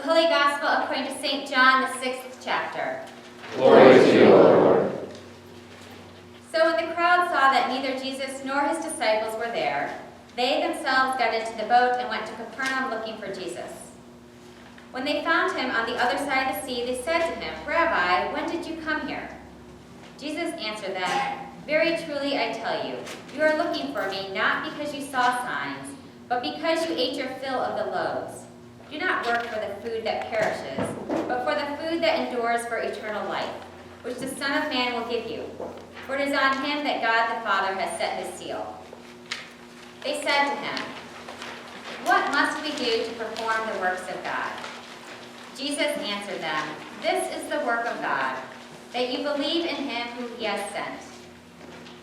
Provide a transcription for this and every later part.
Holy Gospel according to St. John, the 6th chapter. Glory to you, O Lord. So when the crowd saw that neither Jesus nor his disciples were there, they themselves got into the boat and went to Capernaum looking for Jesus. When they found him on the other side of the sea, they said to him, "Rabbi, when did you come here?" Jesus answered them, "Very truly I tell you, you are looking for me not because you saw signs, but because you ate your fill of the loaves. Do not work for the food that perishes, but for the food that endures for eternal life, which the Son of Man will give you. For it is on him that God the Father has set his seal." They said to him, "What must we do to perform the works of God?" Jesus answered them, "This is the work of God, that you believe in him whom he has sent."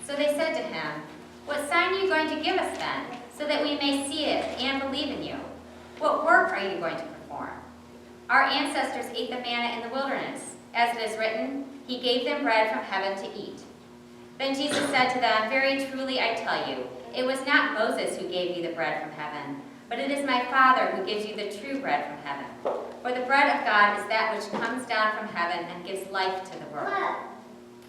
So they said to him, "What sign are you going to give us then, so that we may see it and believe in you? What work are you going to perform? Our ancestors ate the manna in the wilderness. As it is written, he gave them bread from heaven to eat." Then Jesus said to them, "Very truly I tell you, it was not Moses who gave you the bread from heaven, but it is my Father who gives you the true bread from heaven. For the bread of God is that which comes down from heaven and gives life to the world."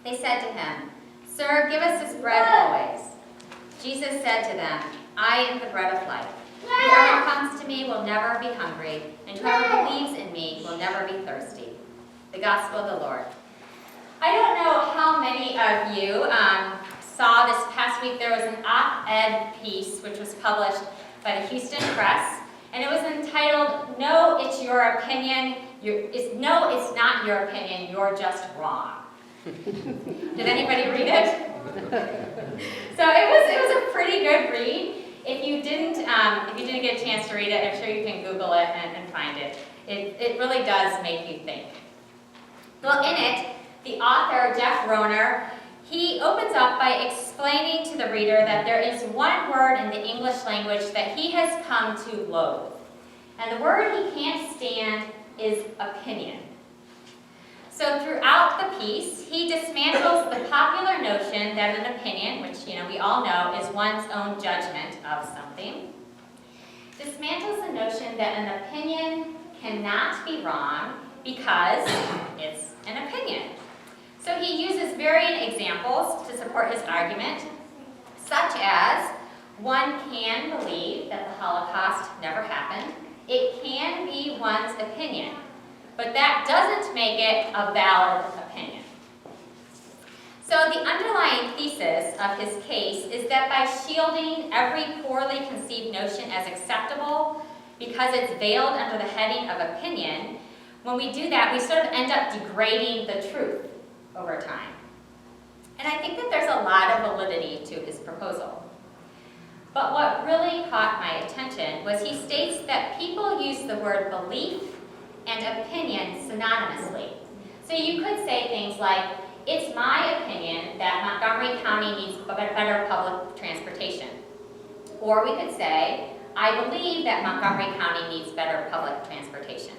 They said to him, "Sir, give us this bread always." Jesus said to them, "I am the bread of life. Whoever comes to me will never be hungry, and whoever believes in me will never be thirsty." The Gospel of the Lord. I don't know how many of you saw this past week, there was an op-ed piece which was published by the Houston Press, and it was entitled, "No, it's your opinion. No, it's not your opinion. You're just wrong." Did anybody read it? So it was a pretty good read. If you didn't get a chance to read it, I'm sure you can Google it and find it. It really does make you think. Well, in it, the author, Jeff Rohner, he opens up by explaining to the reader that there is one word in the English language that he has come to loathe. And the word he can't stand is opinion. So throughout the piece, he dismantles the popular notion that an opinion, which we all know is one's own judgment of something, dismantles the notion that an opinion cannot be wrong because it's an opinion. So he uses varying examples to support his argument, such as one can believe that the Holocaust never happened. It can be one's opinion, but that doesn't make it a valid opinion. So the underlying thesis of his case is that by shielding every poorly conceived notion as acceptable because it's veiled under the heading of opinion, when we do that, we sort of end up degrading the truth over time. And I think that there's a lot of validity to his proposal. But what really caught my attention was he states that people use the word belief and opinion synonymously. So you could say things like, "It's my opinion that Montgomery County needs better public transportation." Or we could say, "I believe that Montgomery County needs better public transportation."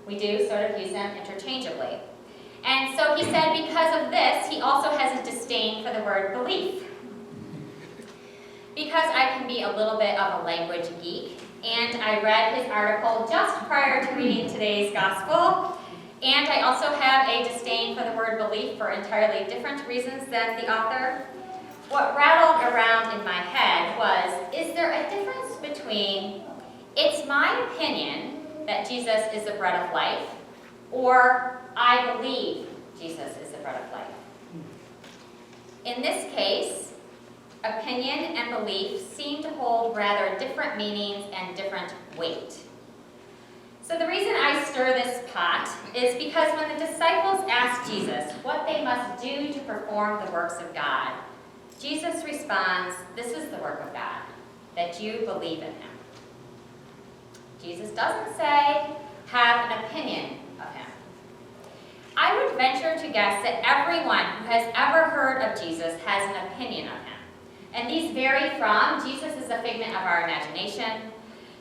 We do sort of use them interchangeably. And so he said because of this, he also has a disdain for the word belief. Because I can be a little bit of a language geek, and I read his article just prior to reading today's gospel, and I also have a disdain for the word belief for entirely different reasons than the author, what rattled around in my head was, is there a difference between "it's my opinion that Jesus is the bread of life," or "I believe Jesus is the bread of life"? In this case, opinion and belief seem to hold rather different meanings and different weight. So the reason I stir this pot is because when the disciples asked Jesus what they must do to perform the works of God, Jesus responds, "This is the work of God, that you believe in him." Jesus doesn't say, "Have an opinion of him." I would venture to guess that everyone who has ever heard of Jesus has an opinion of him. And these vary from, Jesus is a figment of our imagination,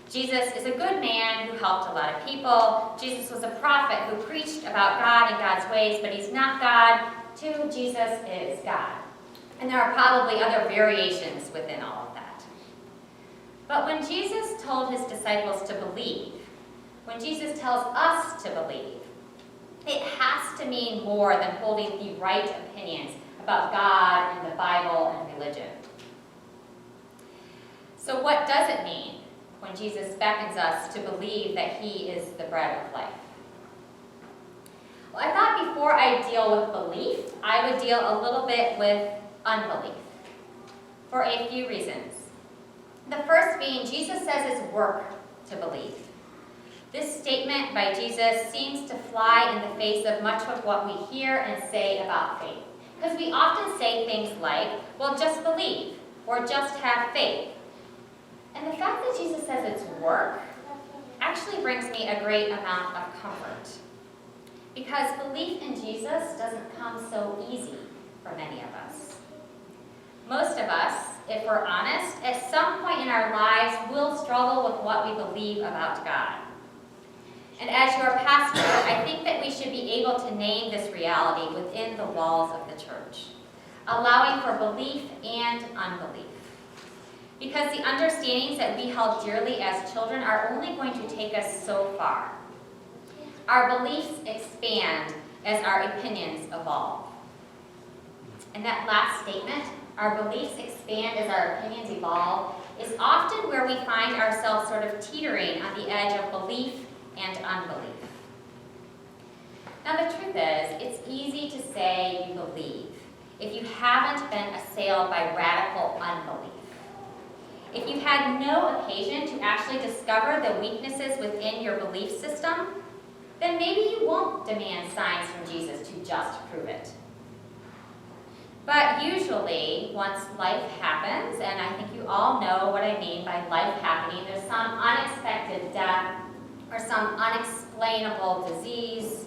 Jesus is a good man who helped a lot of people, Jesus was a prophet who preached about God and God's ways, but he's not God, to Jesus is God. And there are probably other variations within all of that. But when Jesus told his disciples to believe, when Jesus tells us to believe, it has to mean more than holding the right opinions about God and the Bible and religion. So what does it mean when Jesus beckons us to believe that he is the bread of life? Well, I thought before I deal with belief, I would deal a little bit with unbelief for a few reasons. The first being, Jesus says it's work to believe. This statement by Jesus seems to fly in the face of much of what we hear and say about faith. Because we often say things like, well, just believe, or just have faith. And the fact that Jesus says it's work actually brings me a great amount of comfort. Because belief in Jesus doesn't come so easy for many of us. Most of us, if we're honest, at some point in our lives will struggle with what we believe about God. And as your pastor, I think that we should be able to name this reality within the walls of the church, allowing for belief and unbelief. Because the understandings that we held dearly as children are only going to take us so far. Our beliefs expand as our opinions evolve. And that last statement, our beliefs expand as our opinions evolve, is often where we find ourselves sort of teetering on the edge of belief and unbelief. Now the truth is, it's easy to say you believe if you haven't been assailed by radical unbelief. If you've had no occasion to actually discover the weaknesses within your belief system, then maybe you won't demand signs from Jesus to just prove it. But usually, once life happens, and I think you all know what I mean by life happening, there's some unexpected death, or some unexplainable disease,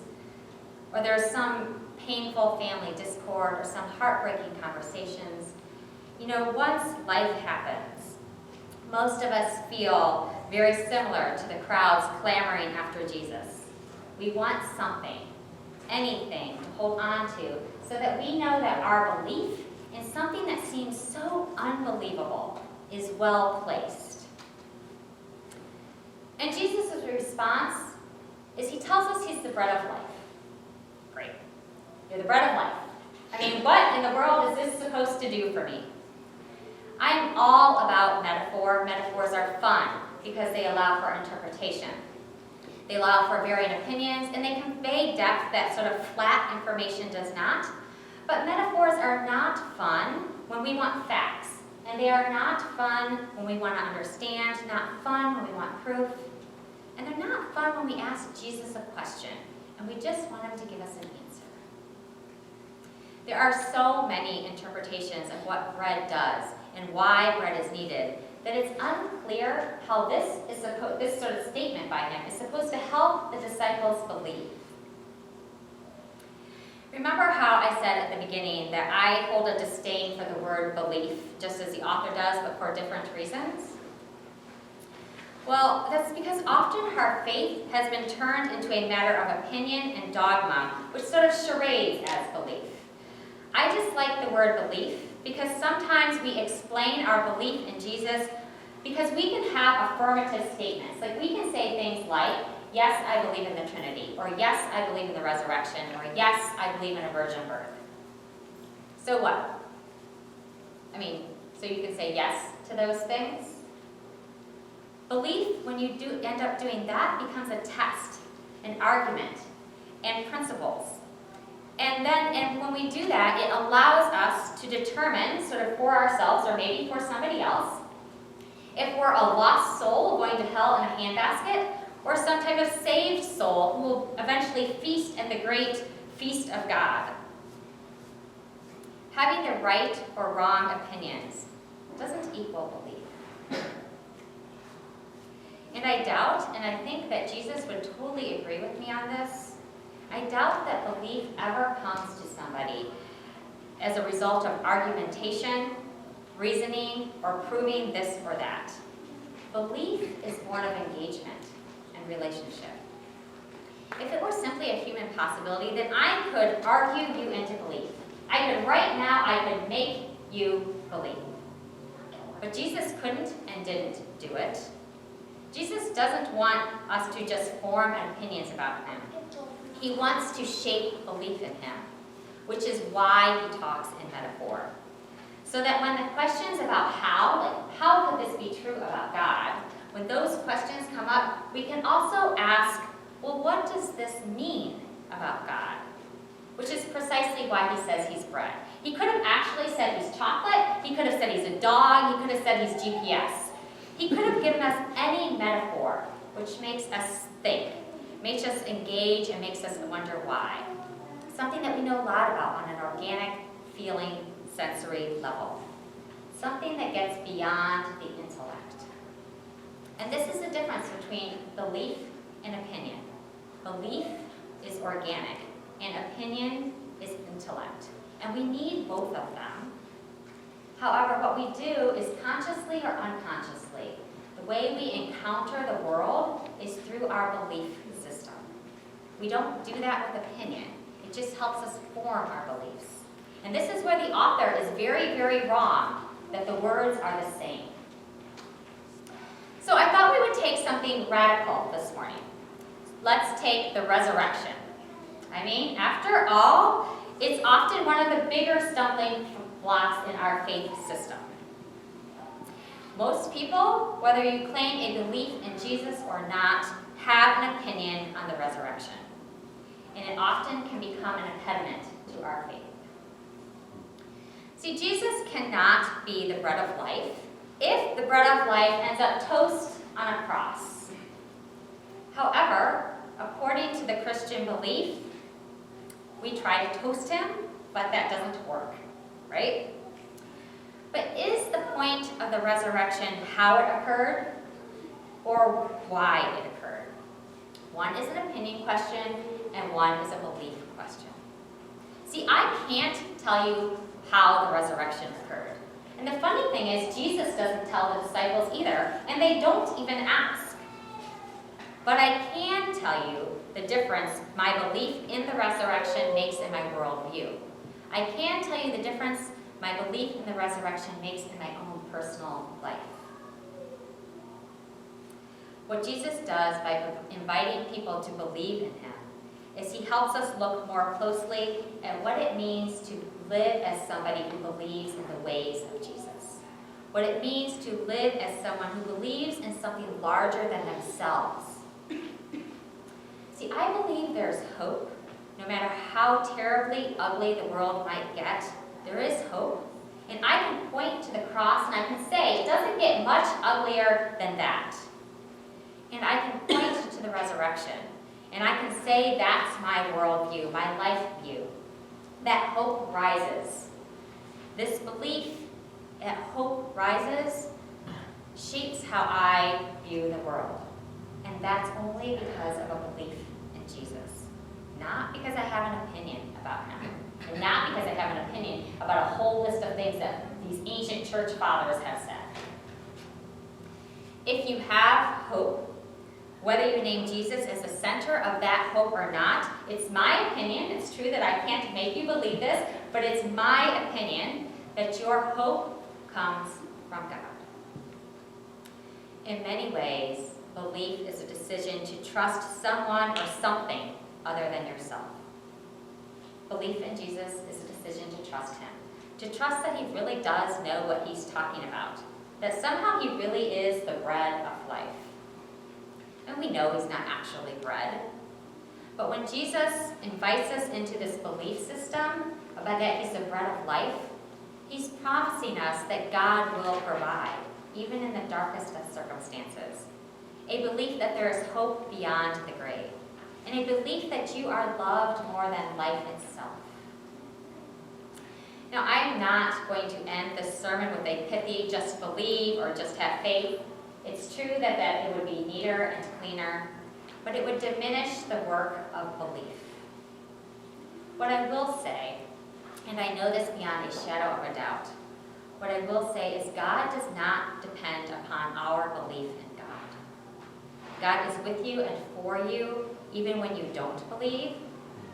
or there's some painful family discord, or some heartbreaking conversations. You know, once life happens, most of us feel very similar to the crowds clamoring after Jesus. We want something, anything to hold on to, so that we know that our belief in something that seems so unbelievable is well placed. And Jesus' response is he tells us he's the bread of life. Great. You're the bread of life. I mean, what in the world is this supposed to do for me? I'm all about metaphor. Metaphors are fun because they allow for interpretation. They allow for varying opinions, and they convey depth that sort of flat information does not. But metaphors are not fun when we want facts, and they are not fun when we want to understand, not fun when we want proof, and they're not fun when we ask Jesus a question, and we just want him to give us an answer. There are so many interpretations of what bread does and why bread is needed that it's unclear how this sort of statement by him is supposed to help the disciples believe. Remember how I said at the beginning that I hold a disdain for the word belief, just as the author does, but for different reasons? Well, that's because often our faith has been turned into a matter of opinion and dogma, which sort of charades as belief. I dislike the word belief because sometimes we explain our belief in Jesus because we can have affirmative statements. Like we can say things like, yes, I believe in the Trinity, or yes, I believe in the resurrection, or yes, I believe in a virgin birth. So what? I mean, so you can say yes to those things? Belief, when you do end up doing that, becomes a test, an argument, and principles. And when we do that, it allows us to determine, sort of for ourselves, or maybe for somebody else, if we're a lost soul going to hell in a handbasket, or some type of saved soul who will eventually feast in the great feast of God. Having the right or wrong opinions doesn't equal belief. And I doubt, and I think that Jesus would totally agree with me on this, I doubt that belief ever comes to somebody as a result of argumentation, reasoning, or proving this or that. Belief is born of engagement and relationship. If it were simply a human possibility, then I could argue you into belief. I could make you believe. But Jesus couldn't and didn't do it. Jesus doesn't want us to just form opinions about him. He wants to shape belief in him, which is why he talks in metaphor. So that when the questions about how could this be true about God, when those questions come up, we can also ask, well, what does this mean about God? Which is precisely why he says he's bread. He could have actually said he's chocolate, he could have said he's a dog, he could have said he's GPS. He could have given us any metaphor, which makes us think, makes us engage, and makes us wonder why. Something that we know a lot about on an organic, feeling, sensory level. Something that gets beyond the intellect. And this is the difference between belief and opinion. Belief is organic, and opinion is intellect. And we need both of them. However, what we do is consciously or unconsciously, the way we encounter the world is through our belief system. We don't do that with opinion. It just helps us form our beliefs. And this is where the author is very, very wrong, that the words are the same. So I thought we would take something radical this morning. Let's take the resurrection. I mean, after all, it's often one of the bigger stumbling blocks in our faith system. Most people, whether you claim a belief in Jesus or not, have an opinion on the resurrection. And it often can become an impediment to our faith. See, Jesus cannot be the bread of life if the bread of life ends up toast on a cross. However, according to the Christian belief, we try to toast him, but that doesn't work, right? But is the point of the resurrection how it occurred or why it occurred? One is an opinion question and one is a belief question. See, I can't tell you how the resurrection occurred. And the funny thing is, Jesus doesn't tell the disciples either, and they don't even ask. But I can tell you the difference my belief in the resurrection makes in my worldview. I can tell you the difference my belief in the resurrection makes in my own personal life. What Jesus does by inviting people to believe in him is he helps us look more closely at what it means to live as somebody who believes in the ways of Jesus. What it means to live as someone who believes in something larger than themselves. See, I believe there's hope. No matter how terribly ugly the world might get, there is hope. And I can point to the cross and I can say, it doesn't get much uglier than that. And I can point to the resurrection. And I can say that's my worldview, my life view. That hope rises. This belief that hope rises shapes how I view the world. And that's only because of a belief in Jesus. Not because I have an opinion about him. And not because I have an opinion about a whole list of things that these ancient church fathers have said. If you have hope, whether you name Jesus as the center of that hope or not, it's my opinion, it's true that I can't make you believe this, but it's my opinion that your hope comes from God. In many ways, belief is a decision to trust someone or something other than yourself. Belief in Jesus is a decision to trust him. To trust that he really does know what he's talking about. That somehow he really is the bread of life. And we know he's not actually bread. But when Jesus invites us into this belief system about that he's the bread of life, he's promising us that God will provide, even in the darkest of circumstances. A belief that there is hope beyond the grave. And a belief that you are loved more than life itself. Now, I'm not going to end this sermon with a pithy just believe or just have faith. It's true that it would be neater and cleaner, but it would diminish the work of belief. What I will say, and I know this beyond a shadow of a doubt, what I will say is God does not depend upon our belief in God. God is with you and for you, even when you don't believe,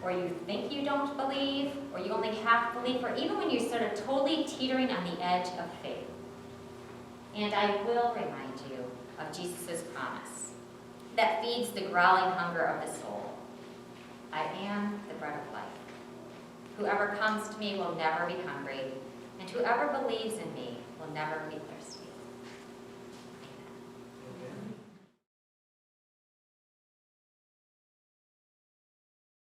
or you think you don't believe, or you only half believe, or even when you're sort of totally teetering on the edge of faith. And I will remind you of of Jesus' promise that feeds the growling hunger of the soul. I am the bread of life. Whoever comes to me will never be hungry, and whoever believes in me will never be thirsty.